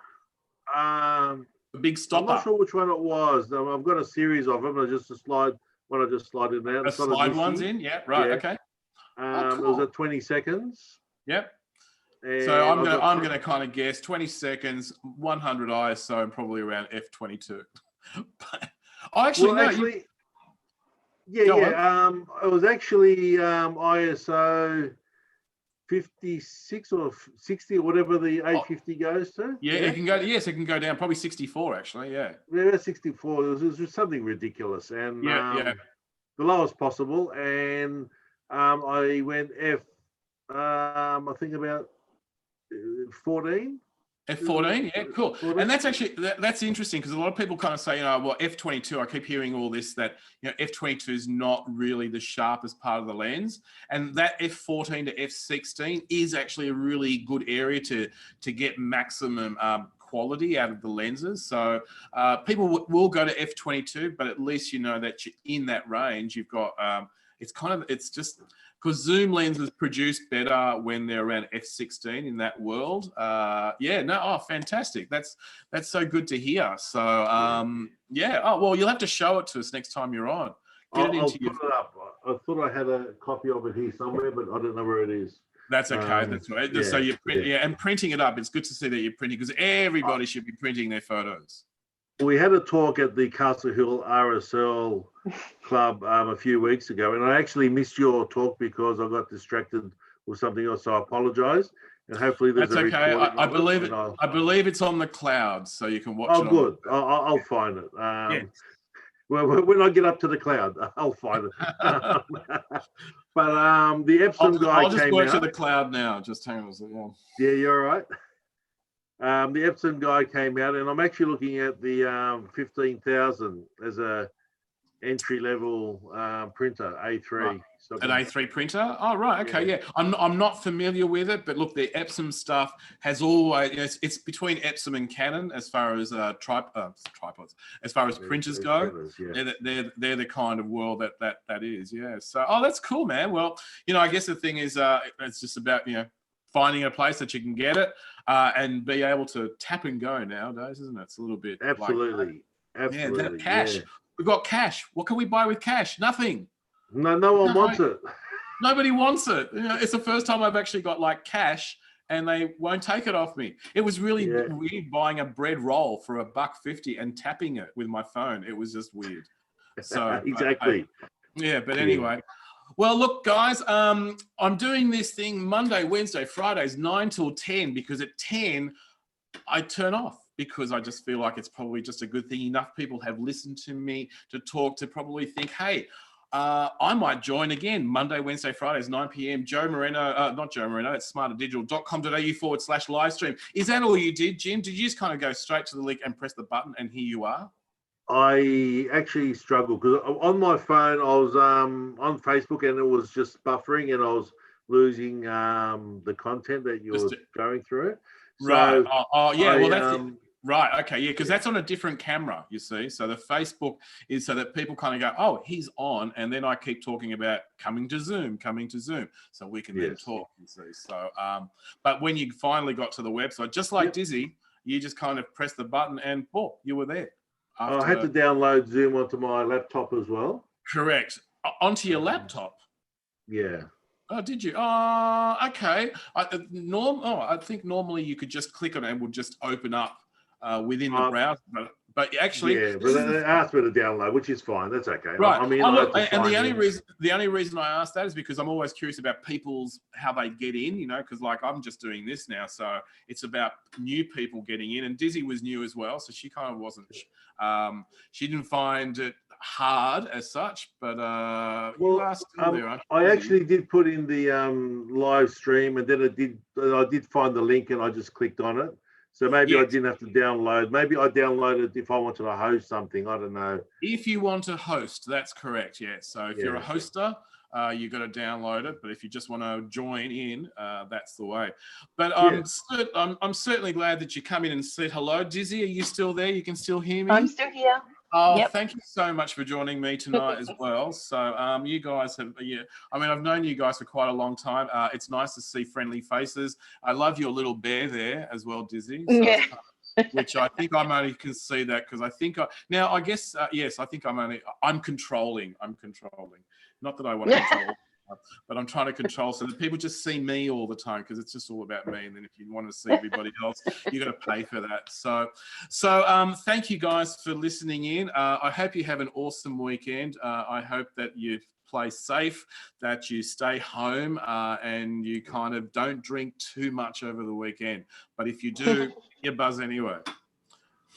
A big stopper. I'm not sure which one it was. I've got a series of them. I just slide it out. Slide ones in. Yeah. Right. Yeah. Okay. Cool. It was at 20 seconds. Yep. And so I'm gonna kind of guess 20 seconds, 100 ISO, and probably around f22. It was actually ISO 56 or 60 or whatever the 850 goes to. Yeah, it can go. Yes, it can go down probably 64 actually. Yeah. Yeah, 64. It was just something ridiculous, and the lowest possible. And I went I think about 14. F14, yeah, cool. 14. And that's actually, that's interesting because a lot of people kind of say, well, F22, I keep hearing all this, that, F22 is not really the sharpest part of the lens. And that F14 to F16 is actually a really good area to get maximum quality out of the lenses. So people will go to F22, but at least you know that you're in that range. You've got, it's just, because zoom lenses produce better when they're around f16 in that world. Fantastic. That's so good to hear. So well, you'll have to show it to us next time you're on. I'll put it up. I thought I had a copy of it here somewhere, but I don't know where it is. That's okay. That's right. So you print, and printing it up. It's good to see that you're printing, because everybody should be printing their photos. We had a talk at the Castle Hill RSL Club a few weeks ago, and I actually missed your talk because I got distracted with something else. So I apologise, and hopefully there's that's okay. I believe it. I believe it's on the cloud, so you can watch it. Oh, good. I'll find it. Well, when I get up to the cloud, I'll find it. But the Epsom guy I'll just came work out. to the cloud now. Just hang on a second. Yeah, you're all right. The Epsom guy came out, and I'm actually looking at the 15,000 as a entry-level printer, A3. An A3 printer? Oh, right. Okay, yeah. I'm not familiar with it, but look, the Epsom stuff has always, it's between Epsom and Canon as far as tripods, as far as printers go. They're the kind of world that is, yeah. So, that's cool, man. Well, I guess the thing is, it's just about, finding a place that you can get it and be able to tap and go nowadays, isn't it? It's a little bit absolutely. Yeah, that cash. Yeah. We've got cash. What can we buy with cash? Nothing. No one wants it. Nobody wants it. It's the first time I've actually got cash and they won't take it off me. It was really weird buying a bread roll for $1.50 and tapping it with my phone. It was just weird. So exactly. But anyway. Well, look, guys, I'm doing this thing Monday, Wednesday, Fridays, 9 till 10, because at 10, I turn off because I just feel like it's probably just a good thing. Enough people have listened to me to talk to probably think, hey, I might join again Monday, Wednesday, Fridays, 9 p.m. Joe Moreno, not Joe Moreno, it's smarterdigital.com.au/live stream. Is that all you did, Jim? Did you just kind of go straight to the link and press the button and here you are? I actually struggled because on my phone I was on Facebook and it was just buffering and I was losing the content that you were going through. Right. That's it. Right. Okay. Yeah. Because that's on a different camera, you see. So the Facebook is so that people kind of go, oh, he's on. And then I keep talking about coming to Zoom. So we can then talk, you see. So, but when you finally got to the website, just like Dizzy, you just kind of press the button and you were there. I had to download Zoom onto my laptop as well. Correct. Onto your laptop? Yeah. Oh, did you? Oh, okay. I think normally you could just click on it and it would just open up within the browser. But actually, but it asked me to download, which is fine. That's okay. Right. And the only reason I asked that is because I'm always curious about how they get in. Because I'm just doing this now, so it's about new people getting in. And Dizzy was new as well, so she kind of wasn't. She didn't find it hard as such, but you are still there, aren't you? I actually did put in the live stream, and then I did find the link, and I just clicked on it. So maybe I didn't have to download. Maybe I downloaded if I wanted to host something. I don't know. If you want to host, that's correct. Yeah. So if you're a hoster, you've got to download it. But if you just want to join in, that's the way. But I'm certainly glad that you come in and said hello. Dizzy, are you still there? You can still hear me? I'm still here. Oh, Thank you so much for joining me tonight as well. So you guys have, I've known you guys for quite a long time. It's nice to see friendly faces. I love your little bear there as well, Dizzy. So which I think I'm only can see that because I think I'm controlling. Not that I want to control. But I'm trying to control so that people just see me all the time because it's just all about me. And then if you want to see everybody else, you got to pay for that. So thank you guys for listening in. I hope you have an awesome weekend. I hope that you play safe, that you stay home and you kind of don't drink too much over the weekend. But if you do, you buzz anyway.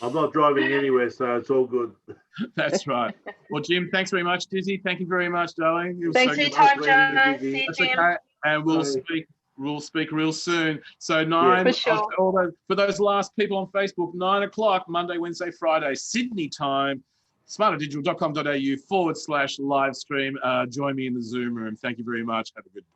I'm not driving anywhere, so it's all good. That's right. Well, Jim, thanks very much. Dizzy, thank you very much, darling. Thanks for your time, John. See you, Jim. Okay. And we'll speak We'll speak real soon. So 9 For sure. for those last people on Facebook, 9 o'clock, Monday, Wednesday, Friday, Sydney time, smarterdigital.com.au /live stream. Join me in the Zoom room. Thank you very much. Have a good week.